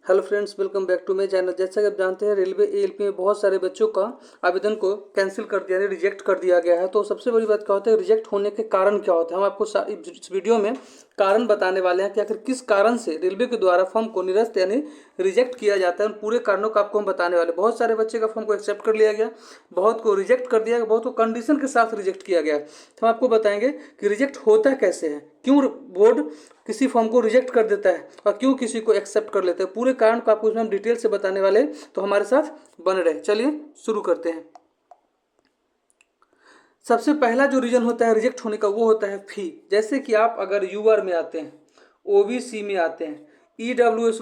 Hello friends, welcome back to my channel. जैसा कि आप जानते हैं, रेलवे एएलपी में बहुत सारे बच्चों का आवेदन को कैंसिल कर दिया, रिजेक्ट कर दिया गया है। तो सबसे बड़ी बात क्या होता है, रिजेक्ट होने के कारण क्या होता है, हम आपको इस वीडियो में कारण बताने वाले हैं कि आखिर किस कारण से रेलवे के द्वारा फॉर्म को निरस्त यानी रिजेक्ट किया जाता है। उन पूरे कारणों को आपको हम बताने वाले। बहुत सारे बच्चे का फॉर्म को एक्सेप्ट कर लिया गया, बहुत को रिजेक्ट कर दिया गया, बहुत को कंडीशन के साथ रिजेक्ट किया गया। तो हम आपको बताएंगे कि रिजेक्ट होता कैसे है, क्यों बोर्ड किसी फॉर्म को रिजेक्ट कर देता है और क्यों किसी को एक्सेप्ट कर लेते हैं। पूरे कारण को आपको इसमें हम डिटेल से बताने वाले, तो हमारे साथ बने रहे। चलिए शुरू करते हैं। सबसे पहला जो रीजन होता है रिजेक्ट होने का, वो होता है फी। जैसे कि आप अगर यूआर में आते हैं, ओबीसी में आते हैं, ईडब्ल्यूएस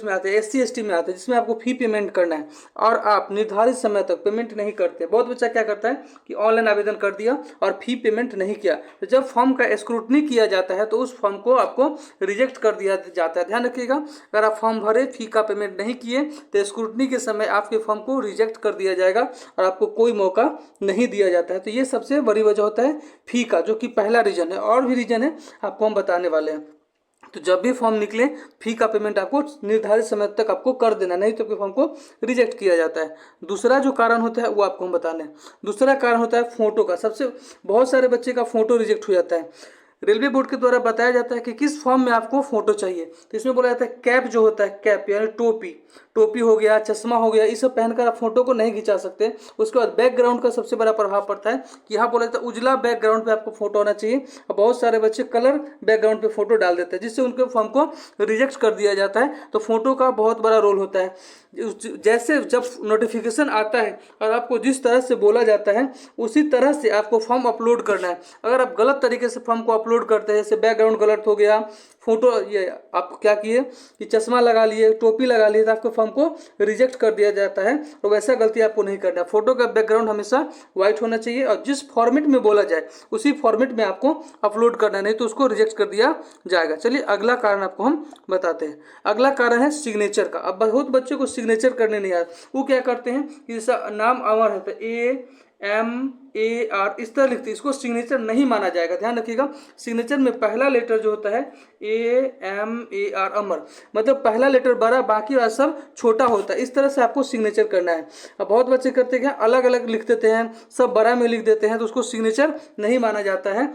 में आते हैं, एससी एसटी में आते हैं, जिसमें आपको फी पेमेंट करना है और आप निर्धारित समय तक पेमेंट नहीं करते। बहुत बच्चा क्या करता है कि ऑनलाइन आवेदन कर दिया और फी पेमेंट नहीं किया, तो जब फॉर्म का स्क्रूटनी किया जाता है तो उस फॉर्म को आपको रिजेक्ट कर दिया जाता है। ध्यान रखिएगा, अगर आप फॉर्म भरे, फी का पेमेंट नहीं किए, तो स्क्रूटनी के समय आपके फॉर्म को रिजेक्ट कर दिया जाएगा और आपको कोई मौका नहीं दिया जाता है। तो ये सबसे बड़ी वजह होता है फी का, जो कि पहला रीजन है। और भी रीजन है, आपको हम बताने वाले हैं। तो जब भी फॉर्म निकले, फी का पेमेंट आपको निर्धारित समय तक आपको कर देना, नहीं तो आपके फॉर्म को रिजेक्ट किया जाता है। दूसरा जो कारण होता है वो आपको हम बताने। दूसरा कारण होता है फोटो का। सबसे बहुत सारे बच्चे का फोटो रिजेक्ट हो जाता है। रेलवे बोर्ड के द्वारा बताया जाता है कि किस फॉर्म में आपको फोटो चाहिए, तो इसमें बोला जाता है कैप जो होता है, कैप यानी टोपी, टोपी हो गया, चश्मा हो गया, ये सब पहनकर आप फोटो को नहीं खिंचा सकते। उसके बाद बैकग्राउंड का सबसे बड़ा प्रभाव पड़ता है कि यहाँ बोला जाता है उजला बैकग्राउंड पे आपको फोटो आना चाहिए, और बहुत सारे बच्चे कलर बैकग्राउंड पे फोटो डाल देते हैं, जिससे उनके फॉर्म को रिजेक्ट कर दिया जाता है। तो फोटो का बहुत बड़ा रोल होता है। जैसे जब नोटिफिकेशन आता है और आपको जिस तरह से बोला जाता है, उसी तरह से आपको फॉर्म अपलोड करना है। अगर आप गलत तरीके से फॉर्म को अपलोड करते हैं, जैसे बैकग्राउंड गलत हो गया, फोटो ये आप क्या किए कि चश्मा लगा लिए, टोपी लगा लिए, तो आपके फॉर्म को रिजेक्ट कर दिया जाता है। और वैसा गलती आपको नहीं करना है। फोटो का बैकग्राउंड हमेशा व्हाइट होना चाहिए और जिस फॉर्मेट में बोला जाए उसी फॉर्मेट में आपको अपलोड करना है, नहीं तो उसको रिजेक्ट कर दिया जाएगा। चलिए अगला कारण आपको हम बताते हैं। अगला कारण है सिग्नेचर का। अब बहुत बच्चों को सिग्नेचर करने नहीं आता। वो क्या करते हैं कि जैसा नाम अमर है तो AMAR इस तरह लिखते हैं, इसको सिग्नेचर नहीं माना जाएगा। ध्यान रखिएगा, सिग्नेचर में पहला लेटर जो होता है AMAR, अमर, मतलब पहला लेटर बड़ा, बाकी वाला सब छोटा होता है। इस तरह से आपको सिग्नेचर करना है। अब बहुत बच्चे करते हैं अलग अलग लिख देते हैं, सब बड़ा में लिख देते हैं, तो उसको सिग्नेचर नहीं माना जाता है।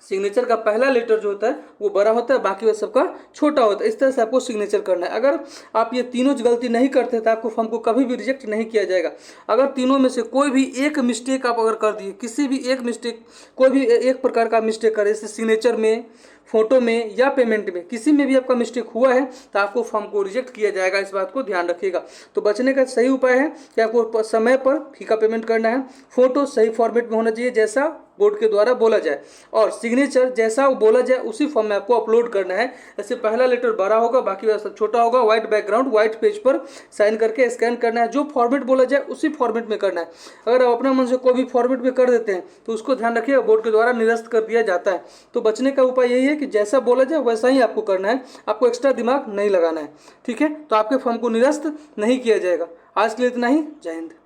सिग्नेचर का पहला लेटर जो होता है वो बड़ा होता है, बाकी वह सबका छोटा होता है। इस तरह से आपको सिग्नेचर करना है। अगर आप ये तीनों गलती नहीं करते तो आपको फॉर्म को कभी भी रिजेक्ट नहीं किया जाएगा। अगर तीनों में से कोई भी एक मिस्टेक आप अगर कर दिए, किसी भी एक मिस्टेक, कोई भी एक प्रकार का मिस्टेक करे, जैसे सिग्नेचर में, फोटो में या पेमेंट में, किसी में भी आपका मिस्टेक हुआ है तो आपको फॉर्म को रिजेक्ट किया जाएगा। इस बात को ध्यान रखिएगा। तो बचने का सही उपाय है कि आपको समय पर फी का पेमेंट करना है, फोटो सही फॉर्मेट में होना चाहिए जैसा बोर्ड के द्वारा बोला जाए, और सिग्नेचर जैसा बोला जाए उसी फॉर्म में आपको अपलोड करना है। जैसे पहला लेटर बड़ा होगा, बाकी वाला सब छोटा होगा, व्हाइट बैकग्राउंड, व्हाइट पेज पर साइन करके स्कैन करना है। जो फॉर्मेट बोला जाए उसी फॉर्मेट में करना है। अगर आप अपने मन से कोई भी फॉर्मेट में कर देते हैं तो उसको ध्यान रखिएगा, बोर्ड के द्वारा निरस्त कर दिया जाता है। तो बचने का उपाय यही है कि जैसा बोला जाए वैसा ही आपको करना है, आपको एक्स्ट्रा दिमाग नहीं लगाना है। ठीक है, तो आपके फॉर्म को निरस्त नहीं किया जाएगा। आज के लिए इतना ही। जय हिंद।